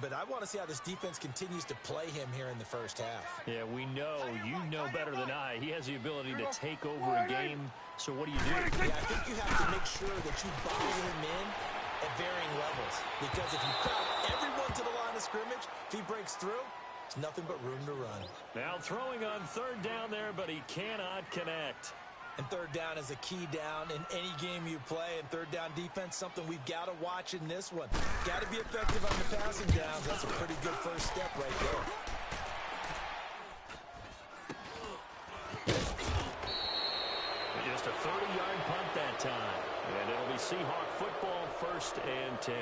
but I want to see how this defense continues to play him here in the first half. Yeah, we know. You know better than I. He has the ability to take over a game. So what do you do? Yeah, I think you have to make sure that you buy him in at varying levels. Because if you crowd everyone to the line of scrimmage, if he breaks through, there's nothing but room to run. Now throwing on third down there, but he cannot connect. And third down is a key down in any game you play. And third down defense, something we've got to watch in this one. Got to be effective on the passing downs. That's a pretty good first step right there. Just a 30-yard punt that time. And it'll be Seahawk football, 1st and 10.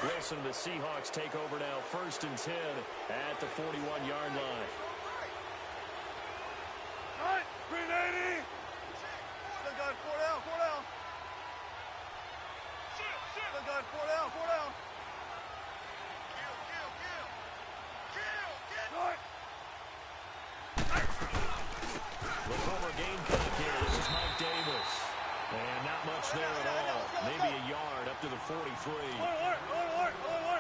Wilson and the Seahawks take over now, 1st and 10 at the 41-yard line. All right, 380. Still got 4 down, 4 down. Still got 4 down, 4 down. All right. The former Gamecock here. This is Mike Davis. And not much there at all. Maybe a yard up to the 43.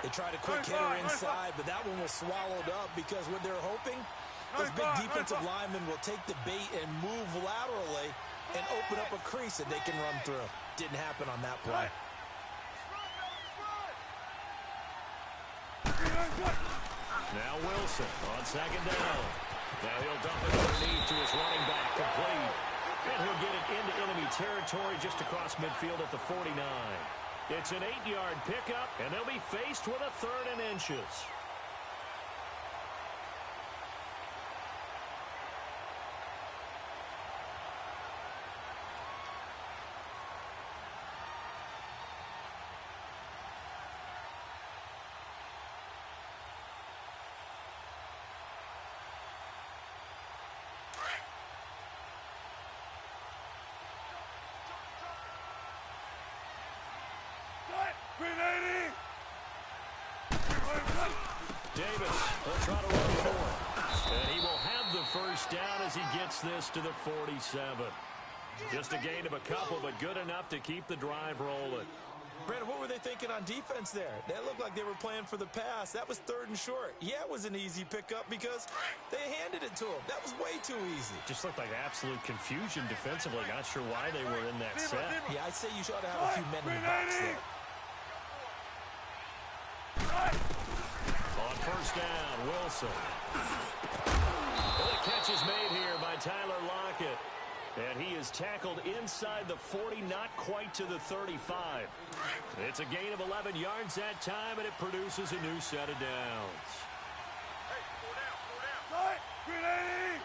They tried a quick hitter inside, but that one was swallowed up because what they're hoping, those big defensive linemen will take the bait and move laterally and open up a crease that they can run through. Didn't happen on that play. Now Wilson on 2nd down. Now he'll dump it underneath to his running back, complete. And he'll get it into enemy territory just across midfield at the 49. It's an 8-yard pickup, and they'll be faced with a 3rd and inches. Davis will try to run for it. And he will have the first down as he gets this to the 47. Just a gain of a couple, but good enough to keep the drive rolling. Brandon, what were they thinking on defense there? That looked like they were playing for the pass. That was 3rd and short. Yeah, it was an easy pickup because they handed it to him. That was way too easy. Just looked like absolute confusion defensively. Not sure why they were in that set. Yeah, I'd say you should have a few men in the box there. On 1st down, Wilson. Well, the catch is made here by Tyler Lockett. And he is tackled inside the 40, not quite to the 35. It's a gain of 11 yards that time, and it produces a new set of downs. Hey, 4 down, 4 down. 380.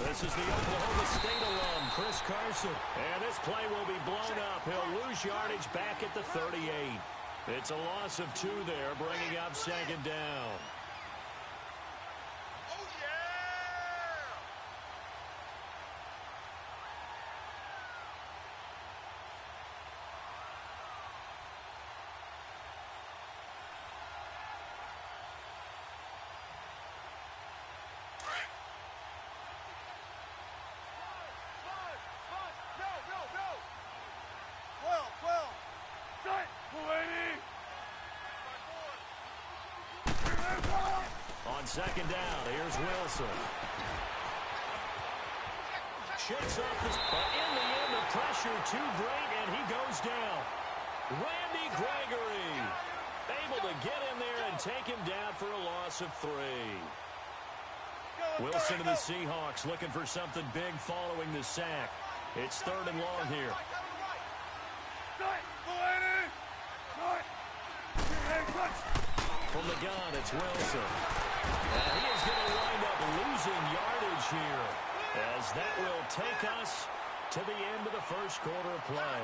This is the Oklahoma State alum, Chris Carson. And this play will be blown up. He'll lose yardage back at the 38. It's a loss of 2 there, bringing up 2nd down. On 2nd down, here's Wilson. Shakes off this, but in the end, the pressure too great, and he goes down. Randy Gregory able to get in there and take him down for a loss of 3. Wilson and the Seahawks looking for something big following the sack. It's 3rd and long here. From the gun, it's Wilson. And he is going to wind up losing yardage here, as that will take us to the end of the first quarter of play.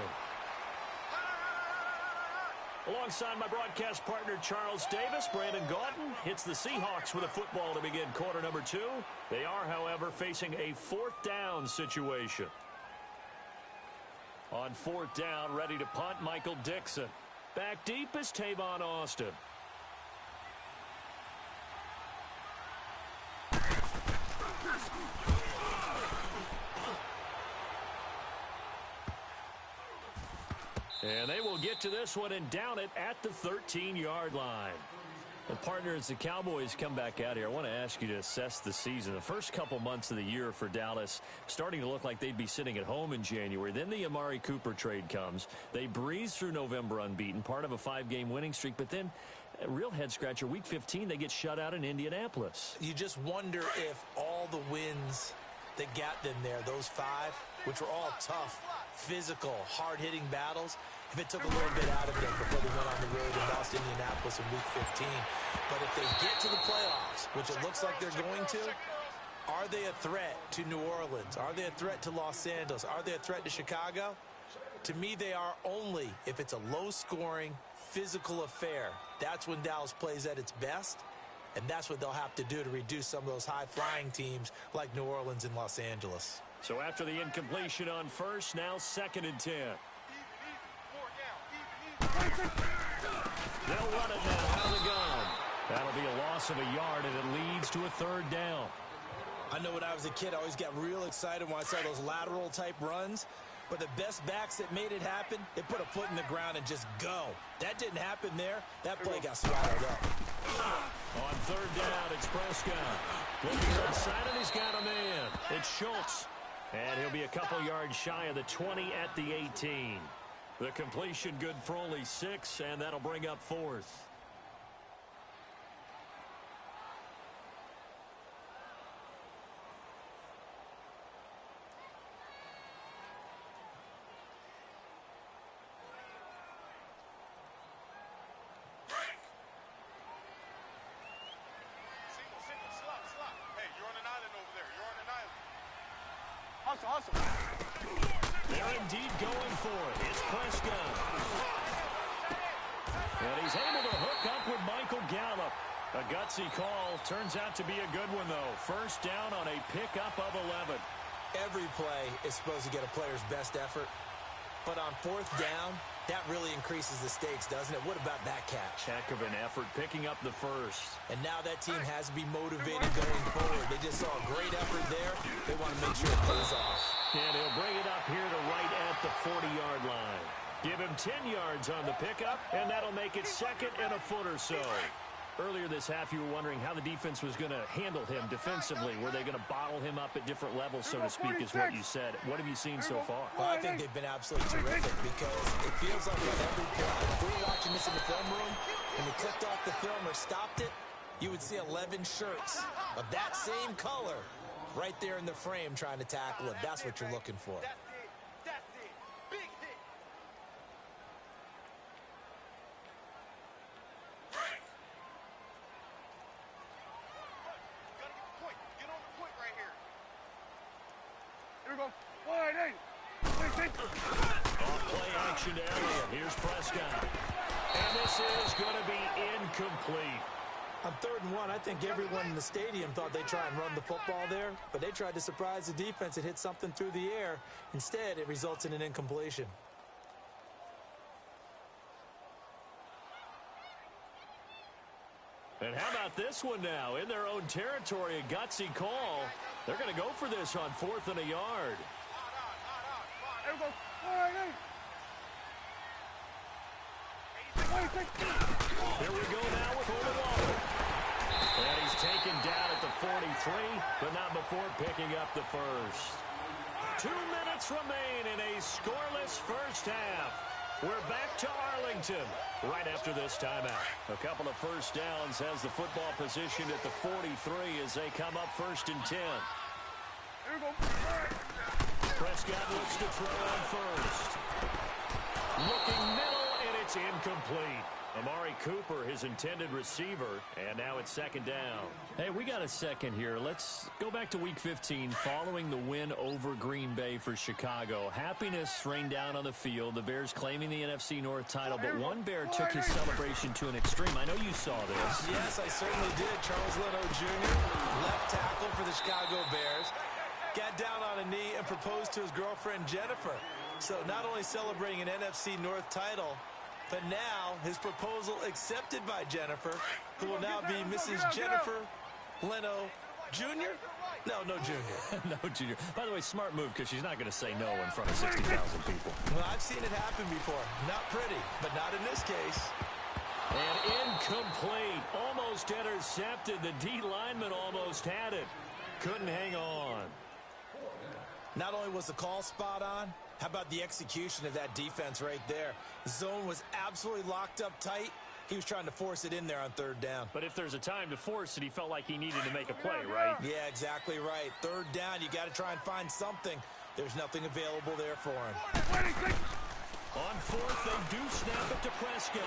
Alongside my broadcast partner, Charles Davis, Brandon Gaudin hits the Seahawks with a football to begin quarter number 2. They are, however, facing a 4th down situation. On 4th down, ready to punt, Michael Dixon. Back deep is Tavon Austin. And they will get to this one and down it at the 13-yard line. Well, partners, the Cowboys come back out here. I want to ask you to assess the season. The first couple months of the year for Dallas starting to look like they'd be sitting at home in January. Then the Amari Cooper trade comes. They breeze through November unbeaten, part of a 5-game winning streak. But then, a real head-scratcher, Week 15, they get shut out in Indianapolis. You just wonder if all the wins that got them there, those 5, which were all tough, physical, hard-hitting battles, if it took a little bit out of them before they went on the road and lost Indianapolis in Week 15. But if they get to the playoffs, which it looks like they're going to, are they a threat to New Orleans? Are they a threat to Los Angeles? Are they a threat to Chicago? To me, they are only if it's a low-scoring, physical affair. That's when Dallas plays at its best, and that's what they'll have to do to reduce some of those high-flying teams like New Orleans and Los Angeles. So after the incompletion on first, now 2nd and 10. They'll run it now out of the gun. That'll be a loss of a yard, and it leads to a 3rd down. I know when I was a kid, I always got real excited when I saw those lateral-type runs. But the best backs that made it happen, they put a foot in the ground and just go. That didn't happen there. That play got swallowed up. On 3rd down, it's Prescott. Looking outside, and he's got a man. It's Schultz. And he'll be a couple yards shy of the 20 at the 18. The completion good for only 6, and that'll bring up 4th. Hustle. They're indeed going for it. It's Prescott. And he's able to hook up with Michael Gallup. A gutsy call. Turns out to be a good one, though. 1st down on a pickup of 11. Every play is supposed to get a player's best effort. But on 4th down, that really increases the stakes, doesn't it? What about that catch? Heck of an effort picking up the 1st. And now that team has to be motivated going forward. They just saw a great effort there. They want to make sure it pays off. And he'll bring it up here to right at the 40-yard line. Give him 10 yards on the pickup, and that'll make it 2nd and a foot or so. Earlier this half, you were wondering how the defense was going to handle him defensively. Were they going to bottle him up at different levels, so to speak, is what you said. What have you seen so far? Well, I think they've been absolutely terrific because it feels like on every play, if we were watching this in the film room, and we clicked off the film or stopped it, you would see 11 shirts of that same color right there in the frame trying to tackle it. That's what you're looking for. That's it. Big hit. Get on the point right here. Here we go. Wide eight. Off play action to Elliott. Here's Prescott. And this is going to be incomplete. On 3rd and 1, I think everyone in the stadium thought they'd try and run the football there, but they tried to surprise the defense and hit something through the air. Instead, it results in an incompletion. And how about this one now? In their own territory, a gutsy call. They're going to go for this on 4th and a yard. Here we go. Wide eight. Here we go now with Oluwalu. And he's taken down at the 43, but not before picking up the 1st. 2 minutes remain in a scoreless first half. We're back to Arlington right after this timeout. A couple of 1st downs has the football position at the 43 as they come up 1st and 10. Here we go. Prescott looks to throw on 1st. Looking middle, and it's incomplete. Amari Cooper, his intended receiver, and now it's 2nd down. Hey, we got a second here. Let's go back to Week 15 following the win over Green Bay for Chicago. Happiness rained down on the field, the Bears claiming the NFC North title, but one Bear took his celebration to an extreme. I know you saw this. Yes, I certainly did. Charles Leno Jr., left tackle for the Chicago Bears, got down on a knee and proposed to his girlfriend Jennifer. So not only celebrating an NFC North title, but now his proposal accepted by Jennifer, who will now be Mrs. Jennifer Leno Jr. No junior. No junior. By the way, smart move because she's not going to say no in front of 60,000 people. Well, I've seen it happen before. Not pretty, but not in this case. And incomplete. Almost intercepted. The D lineman almost had it. Couldn't hang on. Not only was the call spot on, how about the execution of that defense right there? Zone was absolutely locked up tight. He was trying to force it in there on third down. But if there's a time to force it, he felt like he needed to make a play, right? Yeah, exactly right. Third down, you got to try and find something. There's nothing available there for him. On fourth, they do snap it to Prescott.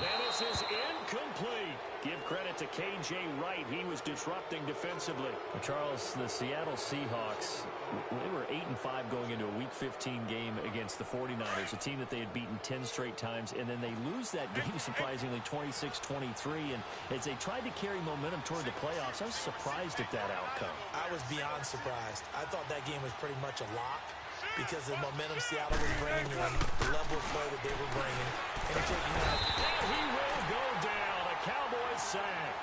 And this is incomplete. Give credit to K.J. Wright. He was disrupting defensively. Charles, the Seattle Seahawks, they were 8-5 going into a Week 15 game against the 49ers, a team that they had beaten 10 straight times, and then they lose that game surprisingly 26-23. And as they tried to carry momentum toward the playoffs, I was surprised at that outcome. I was beyond surprised. I thought that game was pretty much a lock because of the momentum Seattle was bringing in, the level of play that they were bringing, and taking out. And he will go down. A Cowboys sack.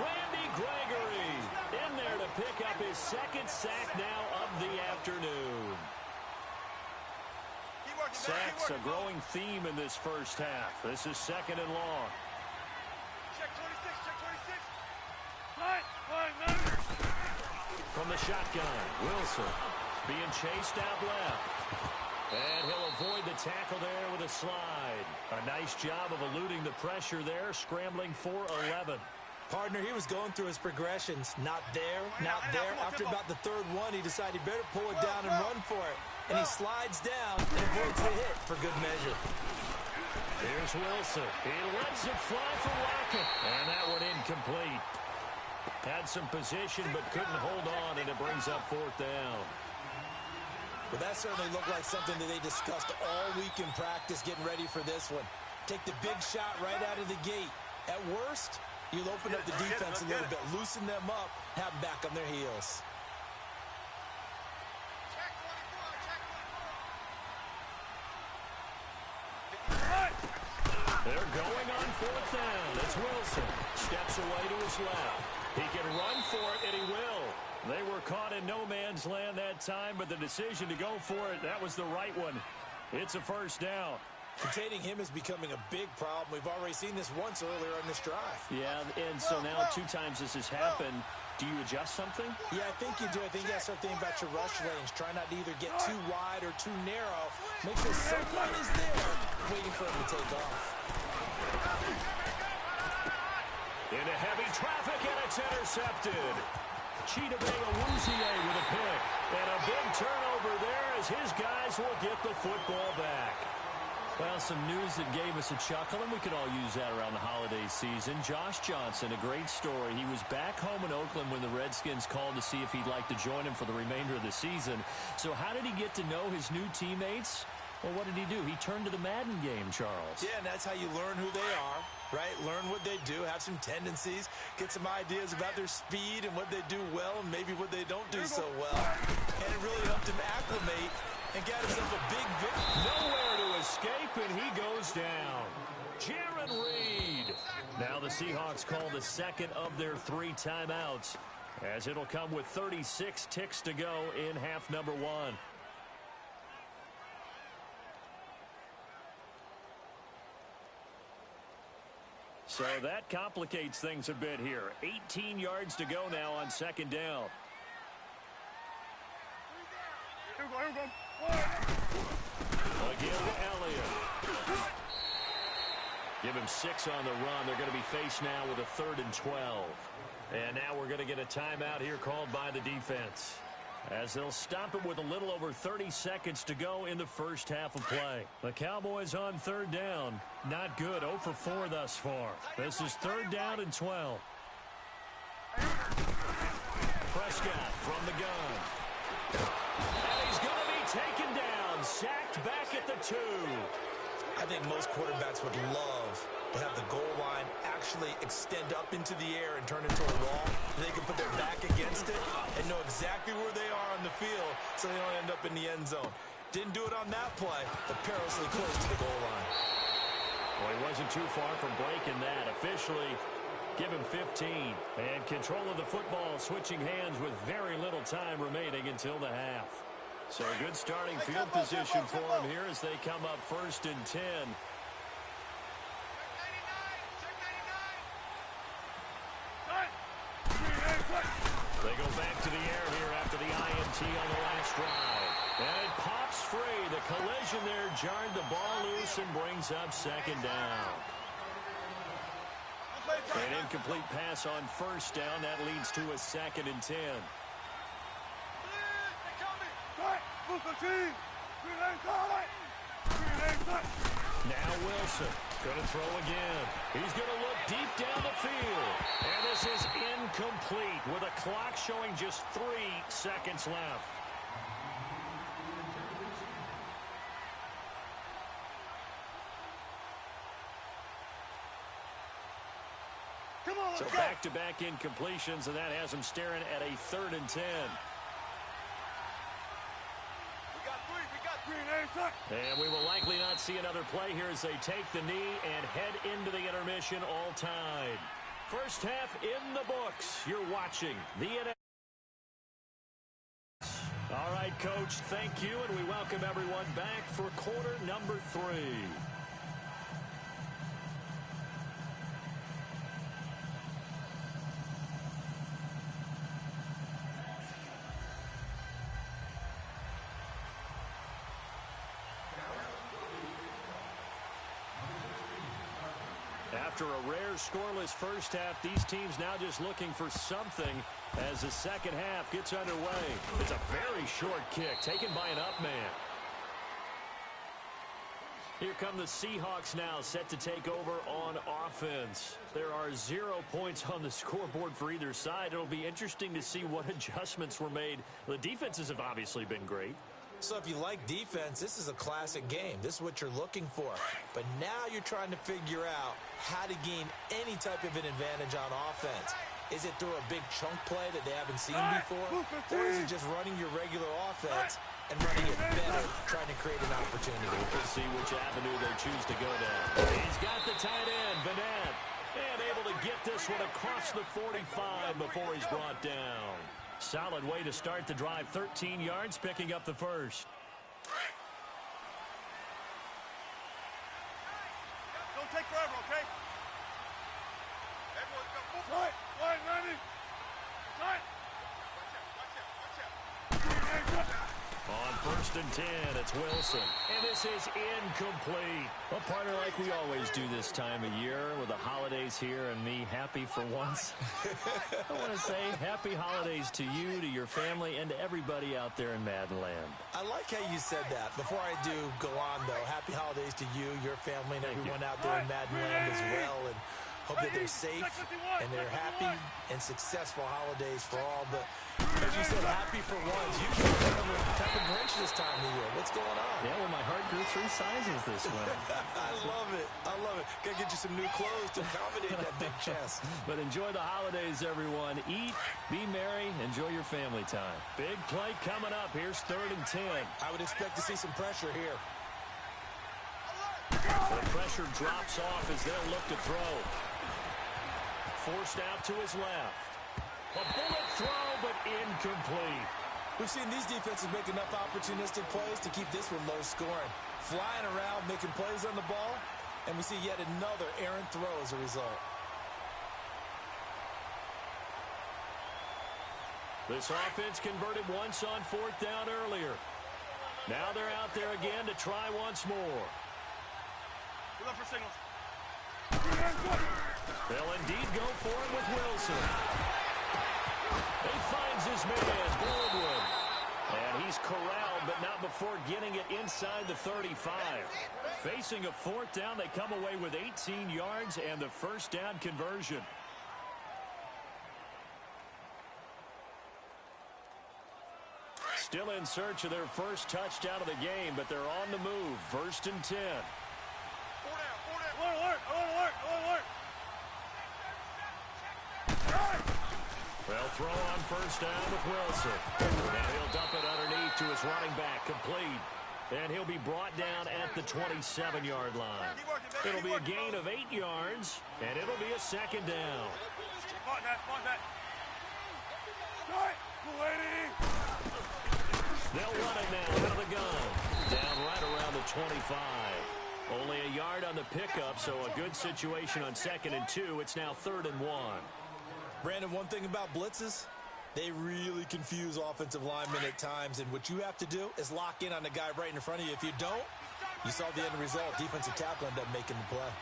Randy Gregory in there to pick up his second sack now of the afternoon. Sacks a growing theme in this first half. This is second and long. Check 26, check 26. From the shotgun, Wilson being chased out left. And he'll avoid the tackle there with a slide. A nice job of eluding the pressure there, scrambling for 11. Partner, he was going through his progressions. Not there, not there. After about the third one, he decided he better pull it down and run for it. And he slides down and avoids the hit for good measure. Here's Wilson. He lets it fly for Rocket. And that one incomplete. Had some position but couldn't hold on, and it brings up fourth down. But that certainly looked like something that they discussed all week in practice getting ready for this one. Take the big shot right out of the gate. At worst, you'll open up the defense a little bit, loosen them up, have them back on their heels. They're going on fourth down. It's Wilson. Steps away to his left. He can run for it, and he will. They were caught in no man's land that time, but the decision to go for it, that was the right one. It's a first down. Containing him is becoming a big problem. We've already seen this once earlier on this drive. Yeah, and so now 2 times this has happened. Do you adjust something? Yeah, I think you do. I think you got to start thinking about your rush lanes. Try not to either get too wide or too narrow. Make sure someone is there waiting for him to take off. Into heavy traffic, and it's intercepted. Cheetah Awuzie with a pick. And a big turnover there as his guys will get the football back. Well, some news that gave us a chuckle, and we could all use that around the holiday season. Josh Johnson, a great story. He was back home in Oakland when the Redskins called to see if he'd like to join him for the remainder of the season. So how did he get to know his new teammates? Well, what did he do? He turned to the Madden game, Charles. Yeah, and that's how you learn who they are, right? Learn what they do, have some tendencies, get some ideas about their speed and what they do well and maybe what they don't do so well. And it really helped him acclimate and got himself a big victory. Nowhere to escape, and he goes down. Jaron Reed. Now the Seahawks call the second of their 3 timeouts, as it'll come with 36 ticks to go in half number 1. So that complicates things a bit here. 18 yards to go now on second down. Here we go. Again to Elliott. Give him 6 on the run. They're going to be faced now with a 3rd and 12. And now we're going to get a timeout here called by the defense, as they'll stop it with a little over 30 seconds to go in the first half of play. The Cowboys on 3rd down. Not good. 0 for 4 thus far. This is 3rd down and 12. Prescott from the gun. And he's going to be taken down. Sacked back at the 2. I think most quarterbacks would love to have the goal line actually extend up into the air and turn into a wall. They can put their back against it and know exactly where they are on the field so they don't end up in the end zone. Didn't do it on that play, but perilously close to the goal line. Well, he wasn't too far from breaking that. Officially, Give him 15. And control of the football, switching hands with very little time remaining until the half. So good starting field position for him here as they come up 1st and 10. They go back to the air here after the INT on the last drive. And it pops free. The collision there jarred the ball loose and brings up 2nd down. An incomplete pass on 1st down. That leads to a 2nd and 10. Now Wilson going to throw again. He's going to look deep down the field. And this is incomplete with a clock showing just 3 seconds left. So back-to-back incompletions, and that has him staring at a 3rd and 10. And we will likely not see another play here as they take the knee and head into the intermission all tied. First half in the books. You're watching the NFL. All right, Coach, thank you, and we welcome everyone back for quarter number 3. After a rare scoreless first half, these teams now just looking for something as the second half gets underway. It's a very short kick taken by an up man. Here come the Seahawks now set to take over on offense. There are 0 points on the scoreboard for either side. It'll be interesting to see what adjustments were made. The defenses have obviously been great. So if you like defense, this is a classic game. This is what you're looking for. But now you're trying to figure out how to gain any type of an advantage on offense. Is it through a big chunk play that they haven't seen before? Or is it just running your regular offense and running it better, trying to create an opportunity? We'll see which avenue they choose to go down. He's got the tight end, Vanette, and able to get this one across the 45 before he's brought down. Solid way to start the drive. 13 yards, picking up the first. Don't take forever, okay? Everyone go. Right, right, Randy. Right. Watch out. On 1st and 10, it's Wilson. And this is incomplete. Well, partner, like we always do this time of year with the holidays here and me happy for once. I want to say happy holidays to you, to your family, and to everybody out there in Maddenland. I like how you said that. Before I do go on, though, happy holidays to you, your family, and everyone out there in Maddenland as well. And hope that they're safe and they're happy and successful holidays for all. But as you said, happy for once. Usually we're kind of Grinch this time of year. What's going on? Yeah, well, my heart grew 3 sizes this winter. I love it. I love it. Gotta get you some new clothes to accommodate that big chest. But enjoy the holidays, everyone. Eat, be merry, enjoy your family time. Big play coming up. Here's 3rd and 10. I would expect to see some pressure here. The pressure drops off as they'll look to throw. Forced out to his left. A bullet throw, but incomplete. We've seen these defenses make enough opportunistic plays to keep this one low scoring. Flying around, making plays on the ball, and we see yet another errant throw as a result. This offense converted once on 4th down earlier. Now they're out there again to try once more. We look for signals. They'll indeed go for it with Wilson. He finds his man, Goldwood. And he's corralled, but not before getting it inside the 35. Facing a 4th down, they come away with 18 yards and the 1st down conversion. Still in search of their first touchdown of the game, but they're on the move. 1st and 10. Alert. They'll throw on 1st down with Wilson. And he'll dump it underneath to his running back, complete. And he'll be brought down at the 27-yard line. It'll be a gain of 8 yards, and it'll be a second down. They'll run it now out of the gun. Down right around the 25. Only a yard on the pickup, so a good situation on 2nd and 2. It's now 3rd and 1. Brandon, one thing about blitzes, they really confuse offensive linemen at times, and what you have to do is lock in on the guy right in front of you. If you don't, you saw the end result. Defensive tackle ended up making the play.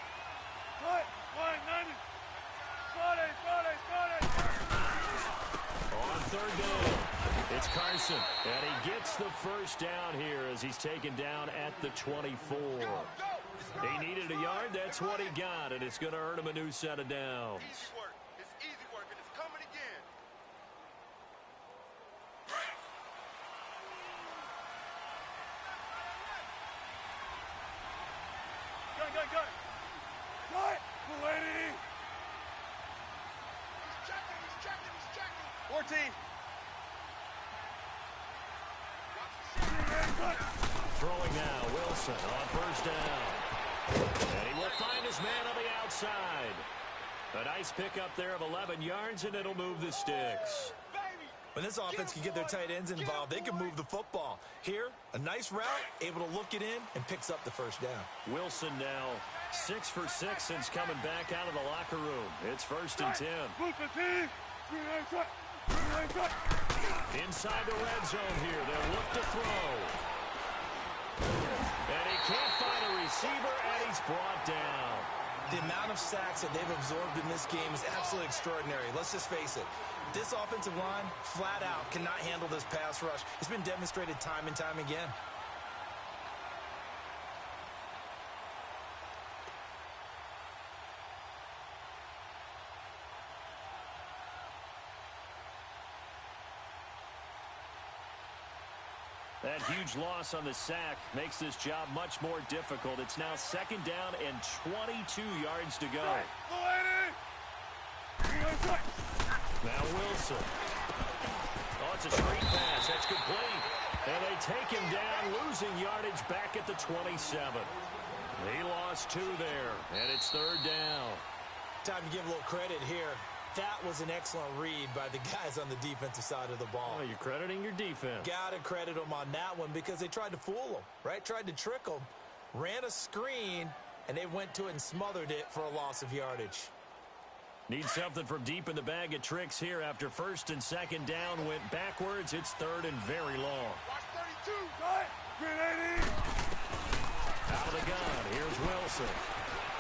On 3rd down, it's Carson, and he gets the first down here as he's taken down at the 24. He needed a yard. That's what he got, and it's going to earn him a new set of downs. Easy work. It's easy work, and it's coming again. Go. Cut! Lady! He's checking. 14. Throwing now, Wilson on 1st down. And he will find his man on the outside. A nice pickup there of 11 yards, and it'll move the sticks. When this offense can get their tight ends involved, they can move the football. Here, a nice route, able to look it in, and picks up the first down. Wilson now 6 for 6 since coming back out of the locker room. It's 1st and 10. Inside the red zone here, they'll look to throw. And he can't find a receiver, and he's brought down. The amount of sacks that they've absorbed in this game is absolutely extraordinary. Let's just face it. This offensive line, flat out, cannot handle this pass rush. It's been demonstrated time and time again. That huge loss on the sack makes this job much more difficult. It's now 2nd down and 22 yards to go. Now Wilson. Oh, it's a screen pass. That's complete. And they take him down, losing yardage back at the 27. He lost 2 there, and it's 3rd down. Time to give a little credit here. That was an excellent read by the guys on the defensive side of the ball. Oh, you're crediting your defense. Got to credit them on that one because they tried to fool them, right? Tried to trick them, ran a screen, and they went to it and smothered it for a loss of yardage. Need something from deep in the bag of tricks here after 1st and 2nd down went backwards. It's 3rd and very long. Watch 32, cut! 380! Out of the gun, here's Wilson.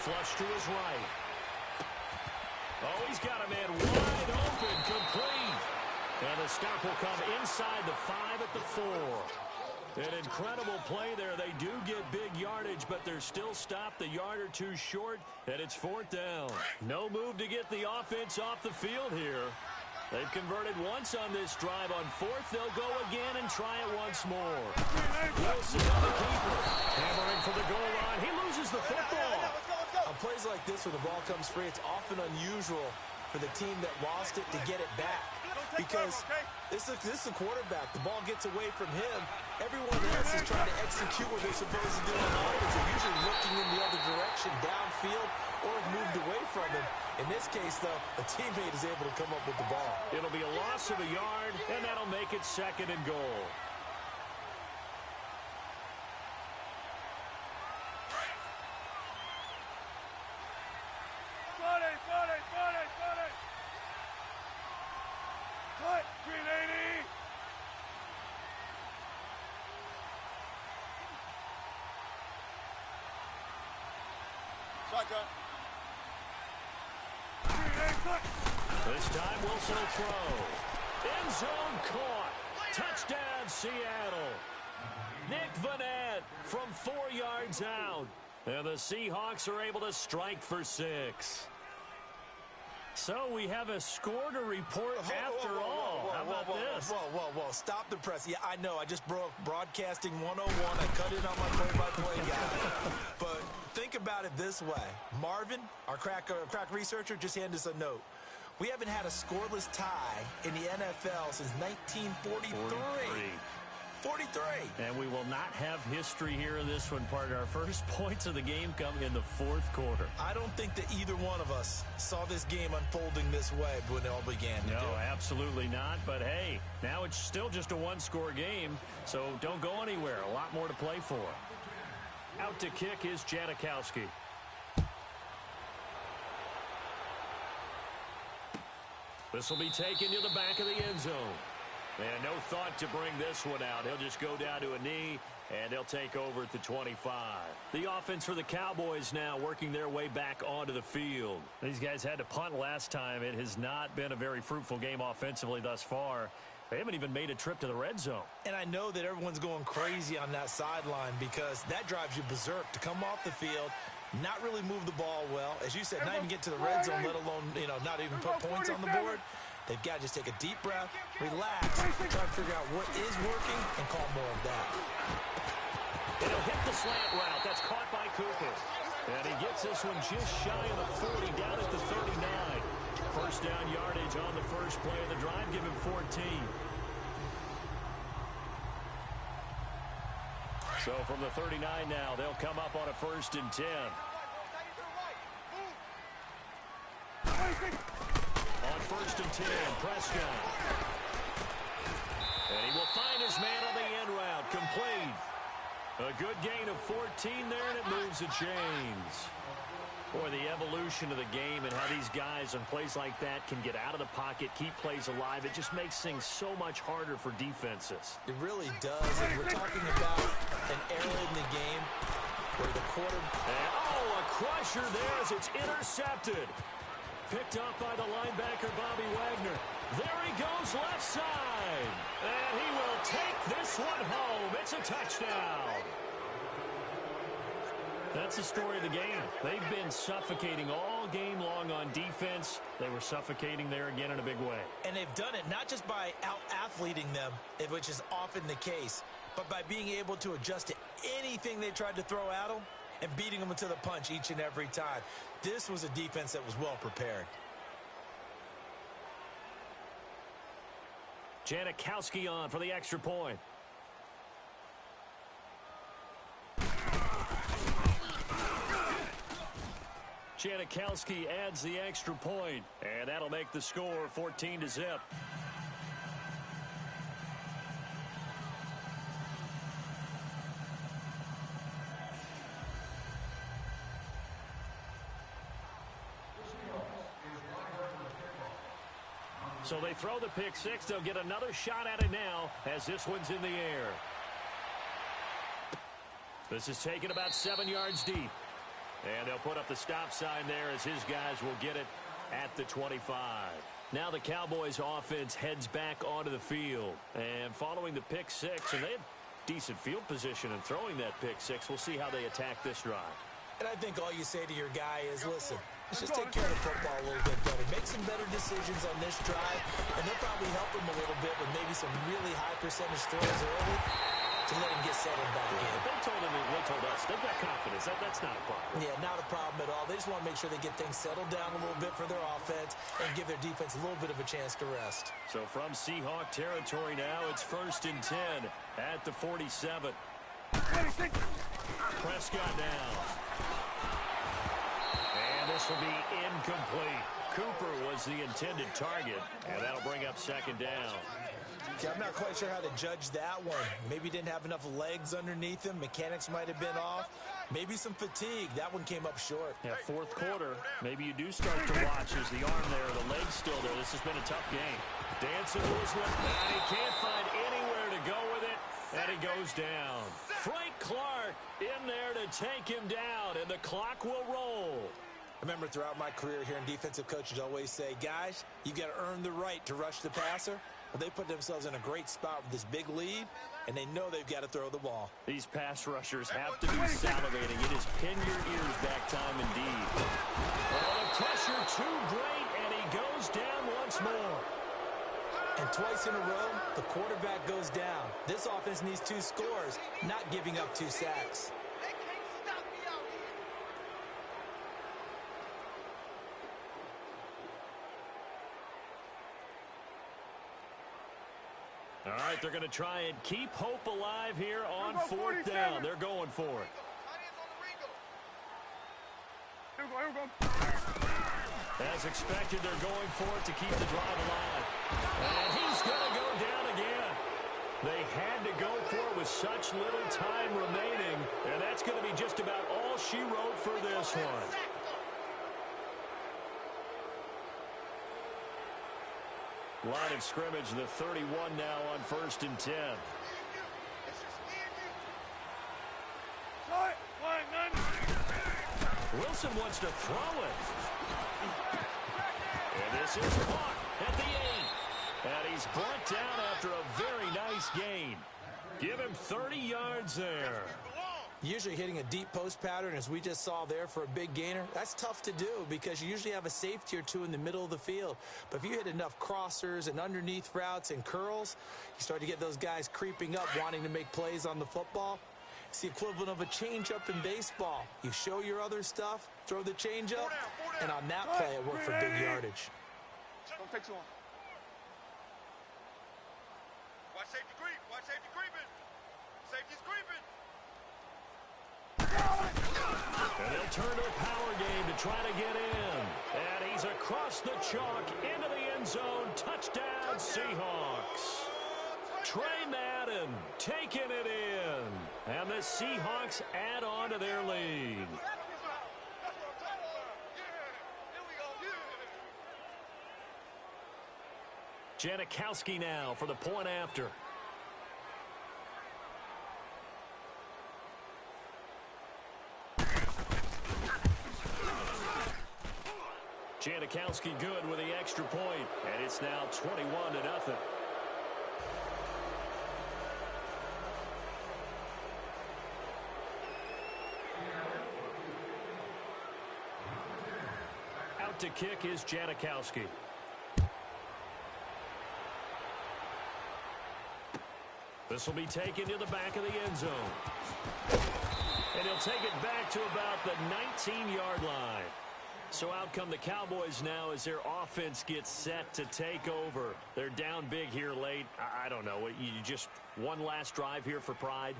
Flush to his right. Oh, he's got a man wide open, complete. And the stop will come inside the 5 at the 4. An incredible play there. They do get big yardage, but they're still stopped a yard or 2 short, and it's 4th down. No move to get the offense off the field here. They've converted once on this drive. On 4th, they'll go again and try it once more. Wilson on the keeper. Hammering for the goal line. He loses the football. On plays like this where the ball comes free, it's often unusual for the team that lost it to get it back. Because this is a quarterback. The ball gets away from him. Everyone else is trying to execute what they're supposed to do on offense. They're usually looking in the other direction, downfield, or moved away from him. In this case, though, a teammate is able to come up with the ball. It'll be a loss of a yard, and that'll make it 2nd and goal. Cut! 380! Shotgun. This time Wilson will throw. End zone caught. Touchdown Seattle. Nick Vanette from 4 yards out. And the Seahawks are able to strike for 6. So we have a score to report after all. How about this? Whoa. Stop the press. Yeah, I know. I just broke broadcasting 101. I cut in on my play-by-play guy. But think about it this way. Marvin, our crack researcher, just handed us a note. We haven't had a scoreless tie in the NFL since 1943. 43. And we will not have history here in this one, partner. Our first points of the game come in the fourth quarter. I don't think that either one of us saw this game unfolding this way when it all began. No, absolutely not. But, hey, now it's still just a one-score game, so don't go anywhere. A lot more to play for. Out to kick is Janikowski. This will be taken to the back of the end zone. And no thought to bring this one out. He'll just go down to a knee, and they'll take over at the 25. The offense for the Cowboys now working their way back onto the field. These guys had to punt last time. It has not been a very fruitful game offensively thus far. They haven't even made a trip to the red zone. And I know that everyone's going crazy on that sideline because that drives you berserk to come off the field, not really move the ball well. As you said, not even get to the red zone, let alone, not even put points on the board. They've got to just take a deep breath, relax, try to figure out what is working, and call more of that. It'll hit the slant route. That's caught by Cooper. And he gets this one just shy of the 40, down at the 39. First down yardage on the first play of the drive. Give him 14. So from the 39 now, they'll come up on a 1st and 10. On 1st and 10, Prescott. And he will find his man on the end route. Complete. A good gain of 14 there, and it moves the chains. Boy, the evolution of the game and how these guys on plays like that can get out of the pocket, keep plays alive, it just makes things so much harder for defenses. It really does. And we're talking about an era in the game where the quarterback... a crusher there as it's intercepted. Picked up by the linebacker, Bobby Wagner. There he goes, left side. And he will take this one home. It's a touchdown. That's the story of the game. They've been suffocating all game long on defense. They were suffocating there again in a big way. And they've done it not just by out-athleting them, which is often the case, but by being able to adjust to anything they tried to throw at them and beating them to the punch each and every time. This was a defense that was well prepared. Janikowski on for the extra point. Janikowski adds the extra point, and that'll make the score 14-0. So they throw the pick six. They'll get another shot at it now as this one's in the air. This is taken about 7 yards deep. And they'll put up the stop sign there as his guys will get it at the 25. Now the Cowboys offense heads back onto the field. And following the pick six, and they had decent field position in throwing that pick six. We'll see how they attack this drive. And I think all you say to your guy is, listen, let's just take care of the football a little bit better. Make some better decisions on this drive, and they'll probably help him a little bit with maybe some really high percentage throws early to let him get settled back in. They told us they've got confidence. That's not a problem. Yeah, not a problem at all. They just want to make sure they get things settled down a little bit for their offense and give their defense a little bit of a chance to rest. So from Seahawk territory now, it's 1st and 10 at the 47. Prescott down. And this will be incomplete. Cooper was the intended target, and that'll bring up 2nd down. Yeah, I'm not quite sure how to judge that one. Maybe didn't have enough legs underneath him. Mechanics might have been off. Maybe some fatigue. That one came up short. Yeah, 4th quarter. Maybe you do start to watch as the arm there, the leg's still there. This has been a tough game. Dancing was with it. And he can't find anywhere to go with it. And he goes down. Frank Clark in there to take him down, and the clock will roll. I remember throughout my career hearing defensive coaches always say, guys, you got to earn the right to rush the passer. Well, they put themselves in a great spot with this big lead, and they know they've got to throw the ball. These pass rushers have to be salivating. It is pin your ears back time indeed. Oh, the pressure too great, and he goes down once more. And twice in a row, the quarterback goes down. This offense needs 2 scores, not giving up 2 sacks. All right, they're going to try and keep hope alive here on fourth down. They're going for it. Here we go. As expected, they're going for it to keep the drive alive. And he's going to go down again. They had to go for it with such little time remaining, and that's going to be just about all she wrote for this one. Line of scrimmage, the 31 now on 1st and 10. Wilson wants to throw it. And this is caught at the 8. And he's brought down after a very nice gain. Give him 30 yards there. Usually hitting a deep post pattern, as we just saw there for a big gainer, that's tough to do because you usually have a safety or two in the middle of the field. But if you hit enough crossers and underneath routes and curls, you start to get those guys creeping up, wanting to make plays on the football. It's the equivalent of a changeup in baseball. You show your other stuff, throw the changeup, and on that play, it worked for big yardage. Don't take so long. Watch safety creep. Watch safety creeping. Safety's creeping. And they'll turn to a power game to try to get in. And he's across the chalk into the end zone. Touchdown, Seahawks. Trey Madden taking it in. And the Seahawks add on to their lead. Janikowski now for the point after. Janikowski good with the extra point, and it's now 21-0. Out to kick is Janikowski. This will be taken to the back of the end zone. And he'll take it back to about the 19-yard line. So out come the Cowboys now as their offense gets set to take over. They're down big here late. I don't know. You just one last drive here for pride?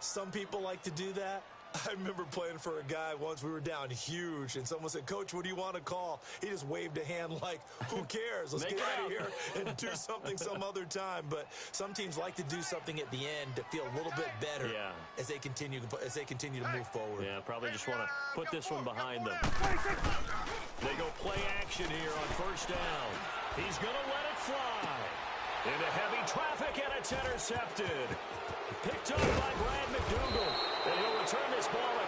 Some people like to do that. I remember playing for a guy once. We were down huge, and someone said, "Coach, what do you want to call?" He just waved a hand like, "Who cares? Let's get out of here and do something some other time." But some teams like to do something at the end to feel a little bit better as they continue to move forward. Yeah, probably just want to put this one behind them. They go play action here on first down. He's going to let it fly. Into heavy traffic, and it's intercepted. Picked up by Brad McDougal. And he'll return this ball